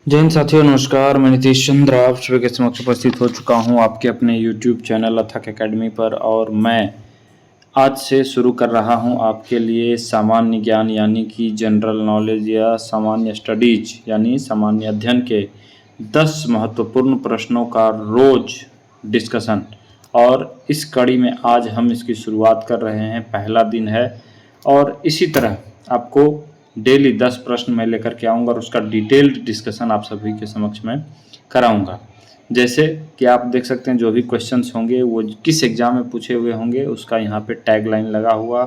जय हिंद साथियों, नमस्कार। मैं नीतीश चंद्र आप सभी के समक्ष उपस्थित हो चुका हूं आपके अपने YouTube चैनल अथक एकेडमी पर। और मैं आज से शुरू कर रहा हूं आपके लिए सामान्य ज्ञान यानी कि जनरल नॉलेज या सामान्य स्टडीज यानी सामान्य अध्ययन के 10 महत्वपूर्ण प्रश्नों का रोज डिस्कशन। और इस कड़ी में आज हम इसकी शुरुआत कर रहे हैं, पहला दिन है। और इसी तरह आपको डेली 10 प्रश्न मैं लेकर के आऊँगा और उसका डिटेल्ड डिस्कशन आप सभी के समक्ष में कराऊँगा। जैसे कि आप देख सकते हैं जो भी क्वेश्चंस होंगे वो किस एग्ज़ाम में पूछे हुए होंगे उसका यहाँ पे टैग लाइन लगा हुआ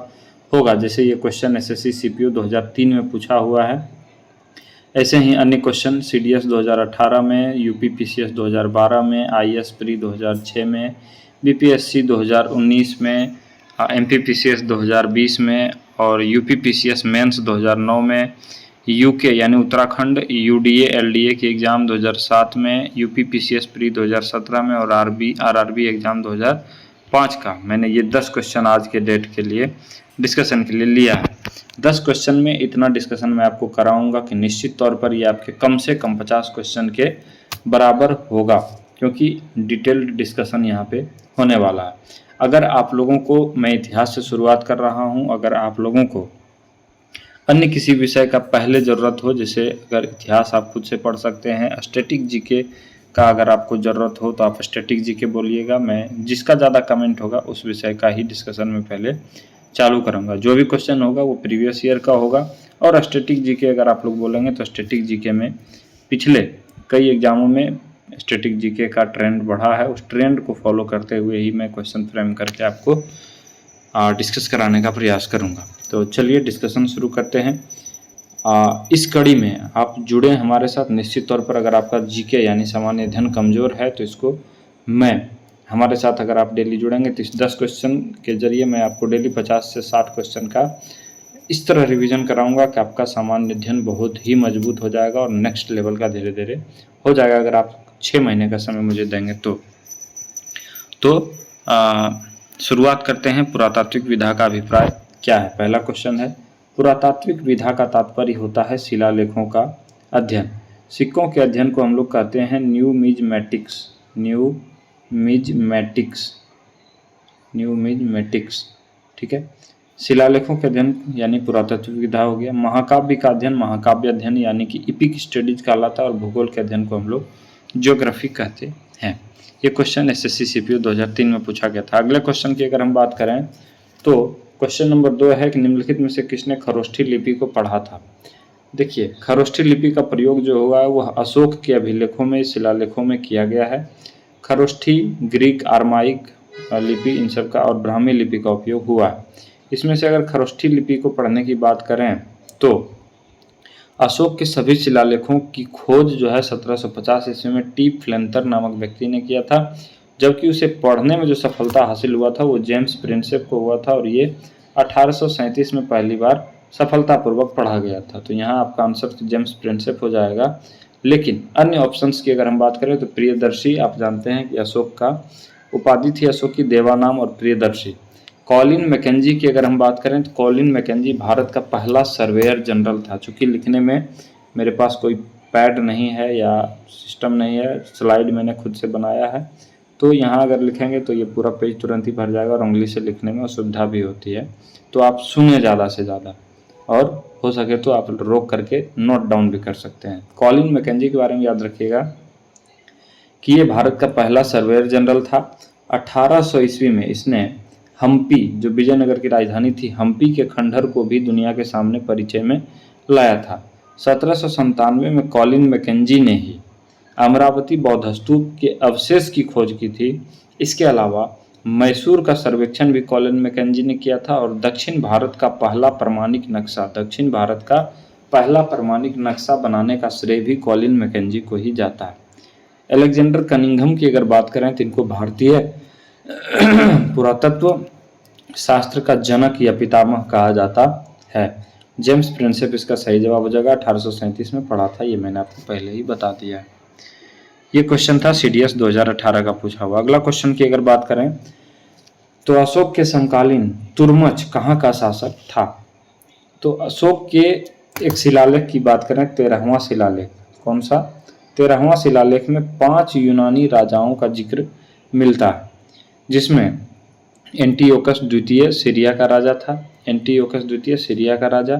होगा। जैसे ये क्वेश्चन एसएससी सीपीयू 2003 में पूछा हुआ है। ऐसे ही अन्य क्वेश्चन सीडीएस 2018 में, यूपी पीसीएस 2012 में, आईएएस प्री 2006 में, बीपीएससी 2019 में, एमपी पीसीएस 2020 में और यूपी पीसीएस मेंस 2009 में, यूके यानी उत्तराखंड यूडीए एलडीए की एग्ज़ाम 2007 में, यूपी पीसीएस प्री 2017 में और आरआरबी एग्ज़ाम 2005 का। मैंने ये 10 क्वेश्चन आज के डेट के लिए डिस्कशन के लिए लिया है। 10 क्वेश्चन में इतना डिस्कशन मैं आपको कराऊंगा कि निश्चित तौर पर ये आपके कम से कम 50 क्वेश्चन के बराबर होगा, क्योंकि डिटेल्ड डिस्कशन यहाँ पे होने वाला है। अगर आप लोगों को मैं इतिहास से शुरुआत कर रहा हूँ, अगर आप लोगों को अन्य किसी विषय का पहले ज़रूरत हो, जैसे अगर इतिहास आप खुद से पढ़ सकते हैं, स्टैटिक जीके का अगर आपको ज़रूरत हो तो आप स्टैटिक जीके बोलिएगा। मैं जिसका ज़्यादा कमेंट होगा उस विषय का ही डिस्कशन में पहले चालू करूँगा। जो भी क्वेश्चन होगा वो प्रीवियस ईयर का होगा। और स्टैटिक जीके अगर आप लोग बोलेंगे तो स्टैटिक जीके में पिछले कई एग्जामों में स्टैटिक जीके का ट्रेंड बढ़ा है, उस ट्रेंड को फॉलो करते हुए ही मैं क्वेश्चन फ्रेम करके आपको डिस्कस कराने का प्रयास करूँगा। तो चलिए डिस्कशन शुरू करते हैं। इस कड़ी में आप जुड़े हमारे साथ। निश्चित तौर पर अगर आपका जीके यानी सामान्य अध्ययन कमज़ोर है तो इसको मैं हमारे साथ अगर आप डेली जुड़ेंगे तो इस 10 क्वेश्चन के जरिए मैं आपको डेली 50 से 60 क्वेश्चन का इस तरह रिवीजन कराऊंगा कि आपका सामान्य अध्ययन बहुत ही मजबूत हो जाएगा और नेक्स्ट लेवल का धीरे धीरे हो जाएगा, अगर आप 6 महीने का समय मुझे देंगे तो शुरुआत करते हैं। पुरातात्विक विधा का अभिप्राय क्या है? पहला क्वेश्चन है, पुरातात्विक विधा का तात्पर्य होता है शिलालेखों का अध्ययन। सिक्कों के अध्ययन को हम लोग कहते हैं न्यूमिज्मेटिक्स। ठीक है, शिलालेखों के अध्ययन यानी पुरातात्विक विधा हो गया। महाकाव्य का अध्ययन महाकाव्य अध्ययन यानी कि इपिक स्टडीज कहलाता है। और भूगोल के अध्ययन को हम लोग ज्योग्राफी कहते हैं। ये क्वेश्चन एसएससी सीपीयू 2003 में पूछा गया था। अगले क्वेश्चन की अगर हम बात करें तो क्वेश्चन नंबर 2 है कि निम्नलिखित में से किसने खरोष्ठी लिपि को पढ़ा था? देखिए, खरोष्ठी लिपि का प्रयोग जो हुआ है वह अशोक के अभिलेखों में, शिलालेखों में किया गया है। खरोष्ठी, ग्रीक, आरमाइक लिपि इन सब का और ब्राह्मी लिपि का उपयोग हुआ है। इसमें से अगर खरोष्ठी लिपि को पढ़ने की बात करें तो अशोक के सभी शिलालेखों की खोज जो है 1750 ईस्वी में टी फ्लेंथर नामक व्यक्ति ने किया था, जबकि उसे पढ़ने में जो सफलता हासिल हुआ था वो जेम्स प्रिंसेप को हुआ था और ये 1837 में पहली बार सफलतापूर्वक पढ़ा गया था। तो यहाँ आपका आंसर जेम्स प्रिंसेप हो जाएगा। लेकिन अन्य ऑप्शंस की अगर हम बात करें तो प्रियदर्शी, आप जानते हैं कि अशोक का उपाधि थी अशोक की देवानाम और प्रियदर्शी। कॉलिन मैकेंजी की अगर हम बात करें तो कॉलिन मैकेंजी भारत का पहला सर्वेयर जनरल था। चूँकि लिखने में मेरे पास कोई पैड नहीं है या सिस्टम नहीं है, स्लाइड मैंने खुद से बनाया है, तो यहाँ अगर लिखेंगे तो ये पूरा पेज तुरंत ही भर जाएगा और उंगली से लिखने में असुविधा भी होती है। तो आप सुने ज़्यादा से ज़्यादा और हो सके तो आप रोक करके नोट डाउन भी कर सकते हैं। कॉलिन मैकेंजी के बारे में याद रखिएगा कि ये भारत का पहला सर्वेयर जनरल था। 1800 ईस्वी में इसने हम्पी, जो विजयनगर की राजधानी थी, हम्पी के खंडहर को भी दुनिया के सामने परिचय में लाया था। 1797 में कॉलिन मैकेंजी ने ही अमरावती बौद्ध स्तूप के अवशेष की खोज की थी। इसके अलावा मैसूर का सर्वेक्षण भी कॉलिन मैकेंजी ने किया था और दक्षिण भारत का पहला प्रमाणिक नक्शा बनाने का श्रेय भी कॉलिन मैकेंजी को ही जाता है। अलेक्जेंडर कनिंघम की अगर बात करें तो इनको भारतीय पुरातत्व शास्त्र का जनक या पितामह कहा जाता है। जेम्स प्रिंसेप इसका सही जवाब हो जाएगा। 1837 में पढ़ा था, ये मैंने आपको पहले ही बता दिया है। ये क्वेश्चन था सीडीएस 2018 का पूछा हुआ। अगला क्वेश्चन की अगर बात करें तो अशोक के समकालीन तुर्मच कहाँ का शासक था? तो अशोक के एक शिलालेख की बात करें, 13वां शिलालेख, कौन सा? 13वां शिलालेख में 5 यूनानी राजाओं का जिक्र मिलता है, जिसमें एंटियोकस द्वितीय सीरिया का राजा था, एंटियोकस द्वितीय सीरिया का राजा,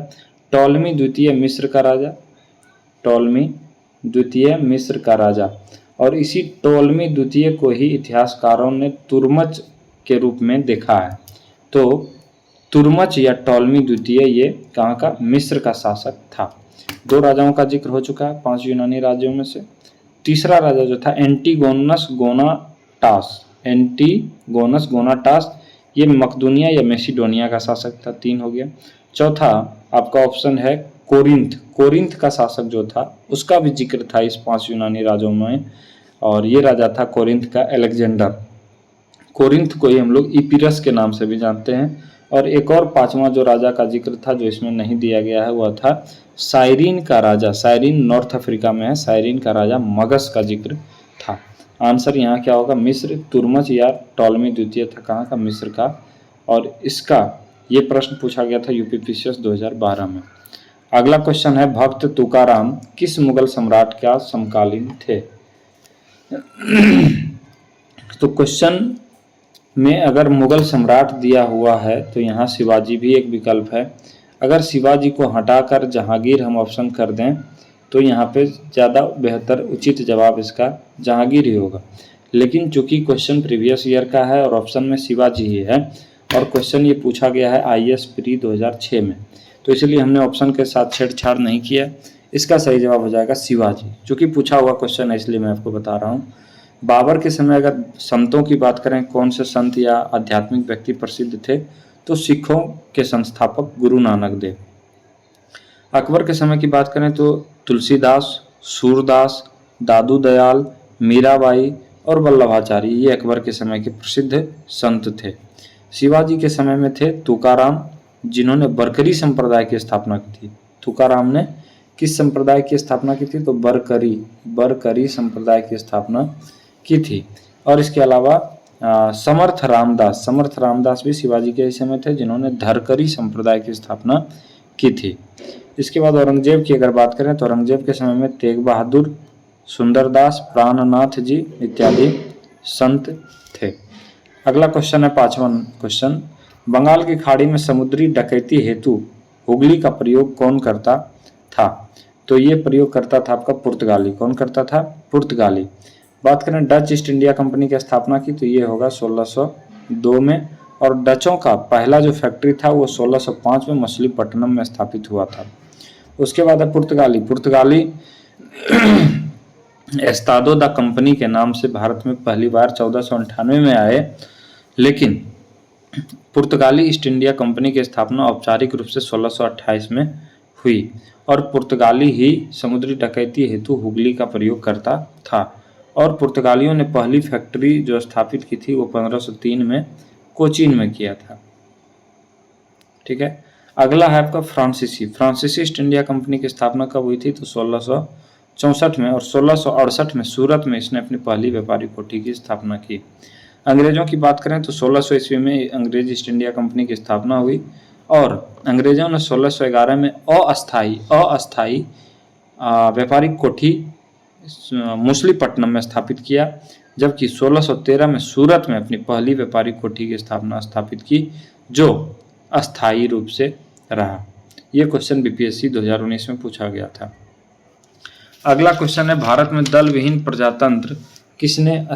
टॉलमी द्वितीय मिस्र का राजा, टॉलमी द्वितीय मिस्र का राजा, और इसी टॉलमी द्वितीय को ही इतिहासकारों ने तुर्मच के रूप में देखा है। तो तुर्मच या टॉलमी द्वितीय ये कहाँ का? मिस्र का शासक था। 2 राजाओं का जिक्र हो चुका है 5 यूनानी राज्यों में से। तीसरा राजा जो था एंटीगोनस गोनाटास, एंटीगोनस गोनाटास, ये मकदूनिया या मैसिडोनिया का शासक था। 3 हो गया। चौथा आपका ऑप्शन है कोरिंथ। कोरिंथ का शासक जो था उसका भी जिक्र था इस 5 यूनानी राज्यों में, और ये राजा था कोरिंथ का अलेक्जेंडर। कोरिंथ को ही हम लोग इपिरस के नाम से भी जानते हैं। और एक और 5वां जो राजा का जिक्र था जो इसमें नहीं दिया गया है वह था साइरीन का राजा। साइरीन नॉर्थ अफ्रीका में है। साइरीन का राजा मगस का जिक्र था। आंसर यहाँ क्या होगा? मिस्र। तुर्मच या टॉलमी द्वितीय था कहाँ का? मिस्र का। और इसका ये प्रश्न पूछा गया था यूपीपीसीएस 2012 में। अगला क्वेश्चन है भक्त तुकाराम किस मुगल सम्राट का समकालीन थे? तो क्वेश्चन में अगर मुगल सम्राट दिया हुआ है तो यहाँ शिवाजी भी एक विकल्प है। अगर शिवाजी को हटाकर जहांगीर हम ऑप्शन कर दें तो यहाँ पे ज़्यादा बेहतर उचित जवाब इसका जहांगीर ही होगा। लेकिन चूंकि क्वेश्चन प्रीवियस ईयर का है और ऑप्शन में शिवाजी ही है और क्वेश्चन ये पूछा गया है आईएएस प्री 2006 में, तो इसलिए हमने ऑप्शन के साथ छेड़छाड़ नहीं किया। इसका सही जवाब हो जाएगा शिवाजी। चूँकि पूछा हुआ क्वेश्चन है इसलिए मैं आपको बता रहा हूँ। बाबर के समय अगर संतों की बात करें, कौन से संत या आध्यात्मिक व्यक्ति प्रसिद्ध थे, तो सिखों के संस्थापक गुरु नानक देव। अकबर के समय की बात करें तो तुलसीदास, सूरदास, दादू दयाल, मीराबाई और वल्लभाचार्य, ये अकबर के समय के प्रसिद्ध संत थे। शिवाजी के समय में थे तुकाराम, जिन्होंने बरकरी संप्रदाय की स्थापना की थी। तुकाराम ने किस संप्रदाय की स्थापना की थी? तो बरकरी संप्रदाय की स्थापना की थी। और इसके अलावा समर्थ रामदास भी शिवाजी के समय थे, जिन्होंने धरकरी संप्रदाय की स्थापना की थी। इसके बाद औरंगजेब की अगर बात करें तो औरंगजेब के समय में तेग बहादुर, सुंदरदास, प्राणनाथ जी इत्यादि संत थे। अगला क्वेश्चन है 5वां क्वेश्चन, बंगाल की खाड़ी में समुद्री डकैती हेतु हुगली का प्रयोग कौन करता था? तो ये प्रयोग करता था आपका पुर्तगाली। कौन करता था? पुर्तगाली। बात करें डच ईस्ट इंडिया कंपनी की स्थापना की तो ये होगा 1602 में, और डचों का पहला जो फैक्ट्री था वो 1605 में मछलीपट्टनम में स्थापित हुआ था। उसके बाद है पुर्तगाली एस्तादो दा कंपनी के नाम से भारत में पहली बार 1498 में आए, लेकिन पुर्तगाली ईस्ट इंडिया कंपनी की स्थापना औपचारिक रूप से 1628 में हुई, और पुर्तगाली ही समुद्री डकैती हेतु हुगली का प्रयोग करता था। और पुर्तगालियों ने पहली फैक्ट्री जो स्थापित की थी वो 1503 में कोचीन में किया था। ठीक है। अगला है आपका फ्रांसीसी ईस्ट इंडिया कंपनी की स्थापना कब हुई थी? तो 1664 में, और 1668 में सूरत में इसने अपनी पहली व्यापारी कोठी की स्थापना की। अंग्रेजों की बात करें तो 1600 ईस्वी में अंग्रेज ईस्ट इंडिया कंपनी की स्थापना हुई, और अंग्रेजों ने 1611 में अस्थायी व्यापारिक कोठी मछलीपट्टनम में स्थापित किया, जबकि 1613 में सूरत में अपनी पहली व्यापारिक कोठी की स्थापना स्थापित की, जो अस्थायी रूप से रहा। ये क्वेश्चन बीपीएससी 2019 में पूछा गया था। अगला क्वेश्चन है भारत में दल विहीन प्रजातंत्र किसने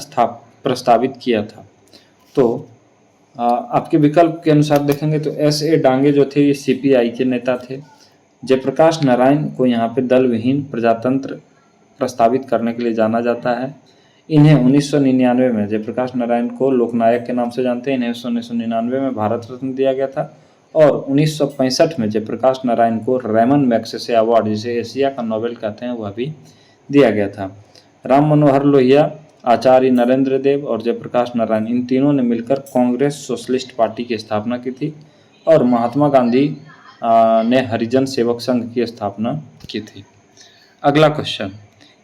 प्रस्तावित किया था? तो आपके विकल्प के अनुसार देखेंगे तो एस.ए. डांगे जो थे ये सीपीआई के नेता थे। जयप्रकाश नारायण को यहाँ पे दल विहीन प्रजातंत्र प्रस्तावित करने के लिए जाना जाता है। इन्हें 1999 में, जयप्रकाश नारायण को लोकनायक के नाम से जानते हैं, इन्हें 1999 में भारत रत्न दिया गया था, और 1965 में जयप्रकाश नारायण को रेमन मैग्सेसे अवार्ड, जिसे एशिया का नोबेल कहते हैं, वह भी दिया गया था। राम मनोहर लोहिया, आचार्य नरेंद्र देव और जयप्रकाश नारायण, इन तीनों ने मिलकर कांग्रेस सोशलिस्ट पार्टी की स्थापना की थी, और महात्मा गांधी ने हरिजन सेवक संघ की स्थापना की थी। अगला क्वेश्चन,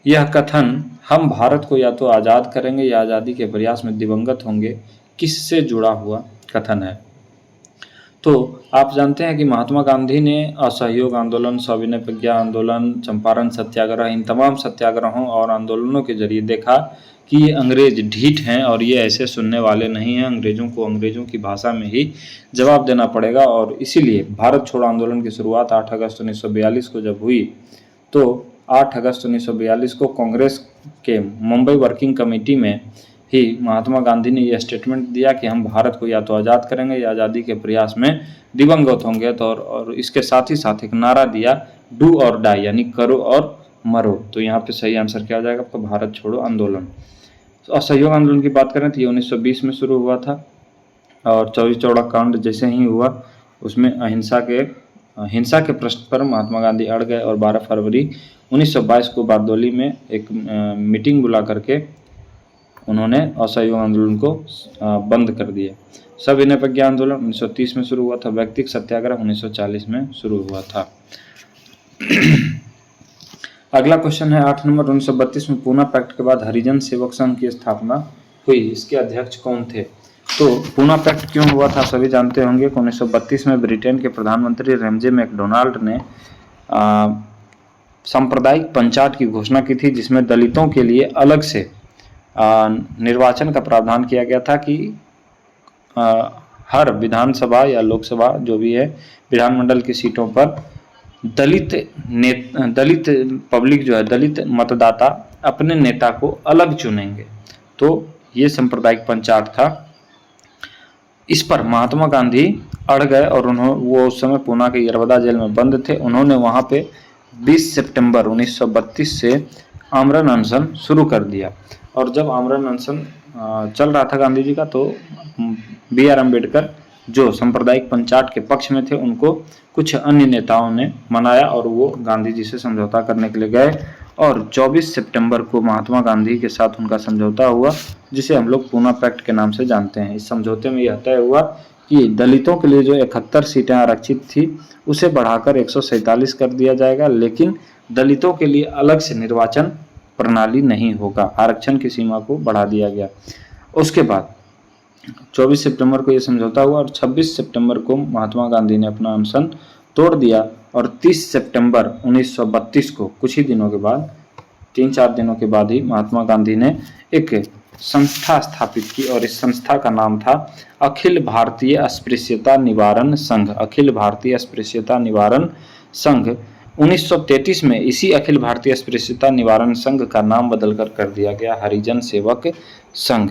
यह कथन हम भारत को या तो आज़ाद करेंगे या आज़ादी के प्रयास में दिवंगत होंगे किससे जुड़ा हुआ कथन है? तो आप जानते हैं कि महात्मा गांधी ने असहयोग आंदोलन, सविनय प्रज्ञा आंदोलन, चंपारण सत्याग्रह, इन तमाम सत्याग्रहों और आंदोलनों के जरिए देखा कि ये अंग्रेज ढीठ हैं और ये ऐसे सुनने वाले नहीं हैं। अंग्रेजों को अंग्रेजों की भाषा में ही जवाब देना पड़ेगा। और इसीलिए भारत छोड़ो आंदोलन की शुरुआत 8 अगस्त 1942 को जब हुई, तो 8 अगस्त 1942 को कांग्रेस के मुंबई वर्किंग कमेटी में ही महात्मा गांधी ने यह स्टेटमेंट दिया कि हम भारत को या तो आज़ाद करेंगे या आज़ादी के प्रयास में दिवंगत होंगे। तो और इसके साथ ही साथ एक नारा दिया, डू और डाई, यानी करो और मरो। तो यहाँ पे सही आंसर क्या हो जाएगा आपका, भारत छोड़ो आंदोलन। तो असहयोग आंदोलन की बात करें तो ये 1920 में शुरू हुआ था और चौरी चौड़ा कांड जैसे ही हुआ उसमें हिंसा के प्रश्न पर महात्मा गांधी अड़ गए और 12 फरवरी 1922 को बारदोली में एक मीटिंग बुला करके उन्होंने असहयोग आंदोलन को बंद कर दिया। सविनय प्रज्ञा आंदोलन 1930 में शुरू हुआ था। व्यक्तिगत सत्याग्रह 1940 में शुरू हुआ था। अगला क्वेश्चन है 8 नंबर, 1932 में पूना पैक्ट के बाद हरिजन सेवक संघ की स्थापना हुई, इसके अध्यक्ष कौन थे? तो पूना पैक्ट क्यों हुआ था सभी जानते होंगे। 1932 में ब्रिटेन के प्रधानमंत्री रैमजे मैकडोनाल्ड ने सांप्रदायिक पंचायत की घोषणा की थी, जिसमें दलितों के लिए अलग से निर्वाचन का प्रावधान किया गया था कि हर विधानसभा या लोकसभा जो भी है विधानमंडल की सीटों पर दलित पब्लिक जो है, दलित मतदाता अपने नेता को अलग चुनेंगे। तो ये सांप्रदायिक पंचायत था। इस पर महात्मा गांधी अड़ गए और वो उस समय पूना के यरवदा जेल में बंद थे। उन्होंने वहाँ पे 20 सितंबर 1932 से आमरण अनशन शुरू कर दिया। और जब आमरण अनशन चल रहा था गांधी जी का, तो BR अम्बेडकर जो सांप्रदायिक पंचायत के पक्ष में थे, उनको कुछ अन्य नेताओं ने मनाया और वो गांधी जी से समझौता करने के लिए गए। और 24 सितंबर को महात्मा गांधी के साथ उनका समझौता हुआ, जिसे हम लोग पूना पैक्ट के नाम से जानते हैं। इस समझौते में यह तय हुआ कि दलितों के लिए जो 71 सीटें आरक्षित थी उसे बढ़ाकर 147 कर दिया जाएगा, लेकिन दलितों के लिए अलग से निर्वाचन प्रणाली नहीं होगा। आरक्षण की सीमा को बढ़ा दिया गया। उसके बाद 24 सितंबर को यह समझौता हुआ और 26 सितंबर को महात्मा गांधी ने अपना अनशन तोड़ दिया और 30 सितंबर 1932 को, कुछ ही दिनों के बाद, 3-4 दिनों के बाद ही महात्मा गांधी ने एक संस्था स्थापित की और इस संस्था का नाम था अखिल भारतीय अस्पृश्यता निवारण संघ। अखिल भारतीय अस्पृश्यता निवारण संघ 1933 में इसी अखिल भारतीय अस्पृश्यता निवारण संघ का नाम बदलकर कर दिया गया हरिजन सेवक संघ।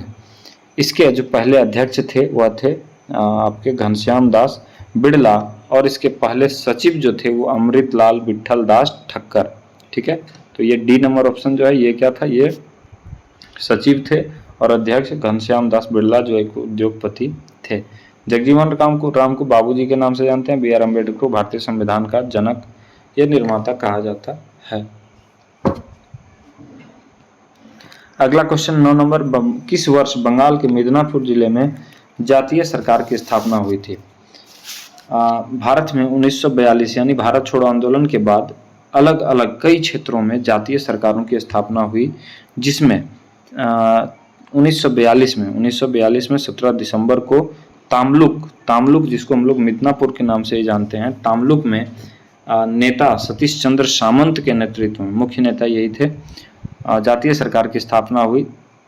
इसके जो पहले अध्यक्ष थे वह थे आपके घनश्याम दास बिड़ला और इसके पहले सचिव जो थे वो अमृतलाल विठल दास ठक्कर। ठीक है, तो ये डी नंबर ऑप्शन जो है ये क्या था, ये सचिव थे और अध्यक्ष घनश्याम दास बिड़ला जो एक उद्योगपति थे। जगजीवन राम को बाबूजी के नाम से जानते हैं। BR अम्बेडकर को भारतीय संविधान का जनक या निर्माता कहा जाता है। अगला क्वेश्चन 9 नंबर, किस वर्ष बंगाल के मिदनापुर जिले में जातीय सरकार की स्थापना हुई थी? भारत में 1942 यानी भारत छोड़ो आंदोलन के बाद अलग अलग कई क्षेत्रों में जातीय सरकारों की स्थापना हुई, जिसमें 1942 में 17 दिसंबर को तामलुक जिसको हम लोग मिदनापुर के नाम से ही जानते हैं, तामलुक में नेता सतीश चंद्र सामंत के नेतृत्व में, मुख्य नेता यही थे, जातीय सरकार की स्थापना हुई।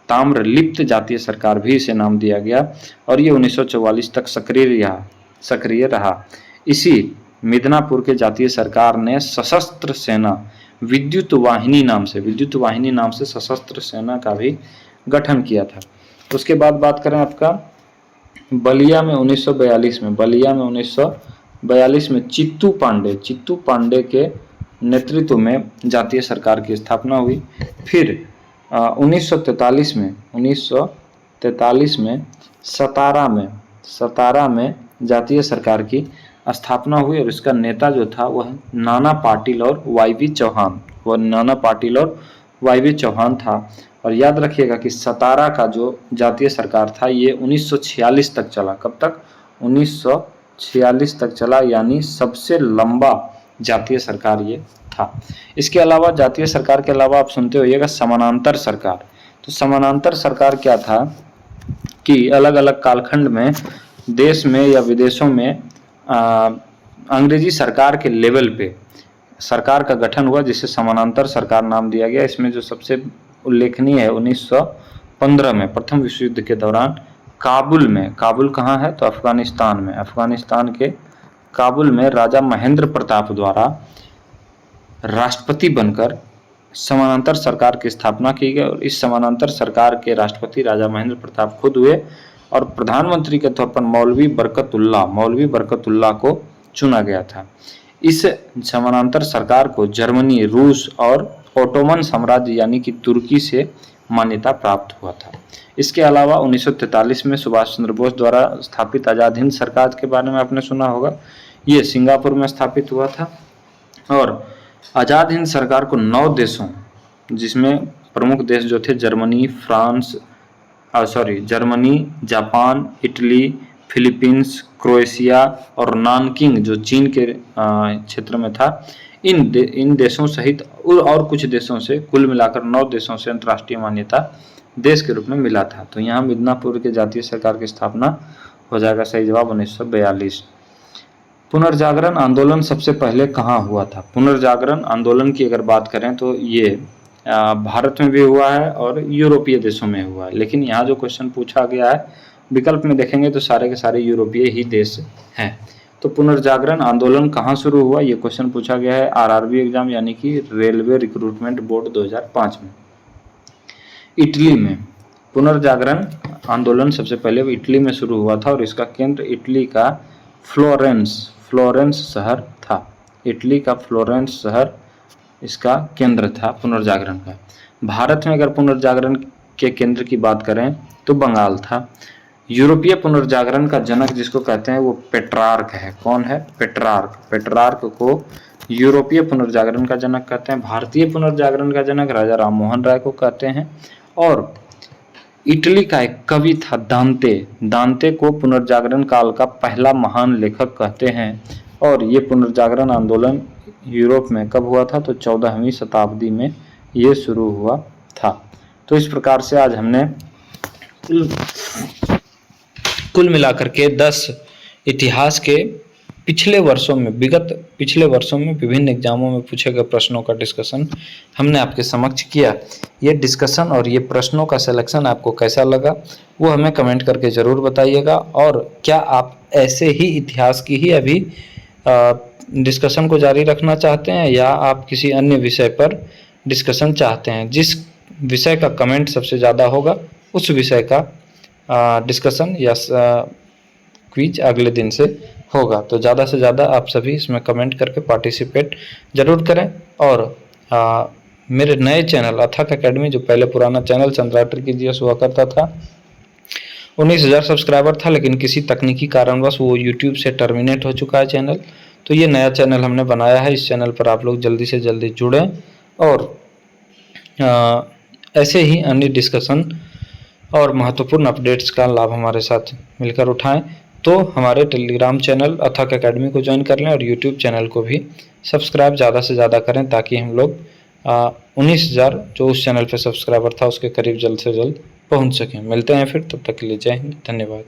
ताम्रलिप्त जातीय सरकार भी इसे नाम दिया गया और ये 1944 तक सक्रिय रहा। इसी मिदनापुर के जातीय सरकार ने सशस्त्र सेना विद्युत वाहिनी नाम से सशस्त्र सेना का भी गठन किया था। उसके बाद बात करें आपका बलिया में 1942 में चित्तू पांडे के नेतृत्व में जातीय सरकार की स्थापना हुई। फिर 1943 में सतारा में जातीय सरकार की स्थापना हुई और इसका नेता जो था वह नाना पाटिल और वाईवी चौहान था। और याद रखिएगा कि सतारा का जो जातीय सरकार था ये 1946 तक चला। कब तक? 1946 तक चला, यानी सबसे लंबा जातीय सरकार ये था। इसके अलावा जातीय सरकार के अलावा आप सुनते होइएगा समानांतर सरकार। तो समानांतर सरकार क्या था कि अलग अलग कालखंड में देश में या विदेशों में अंग्रेजी सरकार के लेवल पे सरकार का गठन हुआ, जिसे समानांतर सरकार नाम दिया गया। इसमें जो सबसे उल्लेखनीय है 1915 में प्रथम विश्व युद्ध के दौरान काबुल में, काबुल कहाँ है तो अफगानिस्तान में, अफगानिस्तान के काबुल में राजा महेंद्र प्रताप द्वारा राष्ट्रपति बनकर समानांतर सरकार की स्थापना की गई। और इस समानांतर सरकार के राष्ट्रपति राजा महेंद्र प्रताप खुद हुए और प्रधानमंत्री के तौर पर मौलवी बरकतुल्लाह को चुना गया था। इस समानांतर सरकार को जर्मनी, रूस और ओटोमन साम्राज्य यानी कि तुर्की से मान्यता प्राप्त हुआ था। इसके अलावा 1943 में सुभाष चंद्र बोस द्वारा स्थापित आज़ाद हिंद सरकार के बारे में आपने सुना होगा। ये सिंगापुर में स्थापित हुआ था और आज़ाद हिंद सरकार को 9 देशों, जिसमें प्रमुख देश जो थे Germany, Germany, Japan, Italy, Philippines, Croatia और नानकिंग जो चीन के क्षेत्र में था, इन देशों सहित और कुछ देशों से, कुल मिलाकर 9 देशों से अंतर्राष्ट्रीय मान्यता देश के रूप में मिला था। तो यहाँ मिदनापुर के जातीय सरकार की स्थापना हो जाएगा सही जवाब 1942। पुनर्जागरण आंदोलन सबसे पहले कहाँ हुआ था? पुनर्जागरण आंदोलन की अगर बात करें तो ये भारत में भी हुआ है और यूरोपीय देशों में हुआ है, लेकिन यहाँ जो क्वेश्चन पूछा गया है विकल्प में देखेंगे तो सारे के सारे यूरोपीय ही देश हैं। तो पुनर्जागरण आंदोलन कहाँ शुरू हुआ, ये क्वेश्चन पूछा गया है आरआरबी एग्जाम यानी कि रेलवे रिक्रूटमेंट बोर्ड 2005 में। इटली में पुनर्जागरण आंदोलन सबसे पहले इटली में शुरू हुआ था और इसका केंद्र इटली का फ्लोरेंस शहर था। इटली का फ्लोरेंस शहर इसका केंद्र था पुनर्जागरण का। भारत में अगर पुनर्जागरण के केंद्र की बात करें तो बंगाल था। यूरोपीय पुनर्जागरण का जनक जिसको कहते हैं वो पेट्रार्क है। कौन है? पेट्रार्क को यूरोपीय पुनर्जागरण का जनक कहते हैं। भारतीय पुनर्जागरण का जनक राजा राममोहन राय को कहते हैं। और इटली का एक कवि था दांते को पुनर्जागरण काल का पहला महान लेखक कहते हैं। और ये पुनर्जागरण आंदोलन यूरोप में कब हुआ था तो 14वीं शताब्दी में ये शुरू हुआ था। तो इस प्रकार से आज हमने कुल मिलाकर के 10 इतिहास के पिछले वर्षों में विभिन्न एग्जामों में पूछे गए प्रश्नों का डिस्कशन हमने आपके समक्ष किया। ये डिस्कशन और ये प्रश्नों का सिलेक्शन आपको कैसा लगा वो हमें कमेंट करके ज़रूर बताइएगा। और क्या आप ऐसे ही इतिहास की ही अभी डिस्कशन को जारी रखना चाहते हैं या आप किसी अन्य विषय पर डिस्कशन चाहते हैं? जिस विषय का कमेंट सबसे ज़्यादा होगा उस विषय का डिस्कशन या क्विज अगले दिन से होगा। तो ज़्यादा से ज़्यादा आप सभी इसमें कमेंट करके पार्टिसिपेट ज़रूर करें। और मेरे नए चैनल अथक एकेडमी, जो पहले पुराना चैनल चंद्राटर की जीएस हुआ करता था, 19,000 सब्सक्राइबर था, लेकिन किसी तकनीकी कारणवश वो यूट्यूब से टर्मिनेट हो चुका है चैनल। तो ये नया चैनल हमने बनाया है। इस चैनल पर आप लोग जल्दी से जल्दी जुड़ें और ऐसे ही अन्य डिस्कशन और महत्वपूर्ण अपडेट्स का लाभ हमारे साथ मिलकर उठाएं। तो हमारे टेलीग्राम चैनल अथक एकेडमी को ज्वाइन कर लें और यूट्यूब चैनल को भी सब्सक्राइब ज़्यादा से ज़्यादा करें, ताकि हम लोग 19,000 जो उस चैनल पे सब्सक्राइबर था उसके करीब जल्द से जल्द पहुंच सकें। मिलते हैं फिर, तब तक के लिए जय हिंद, धन्यवाद।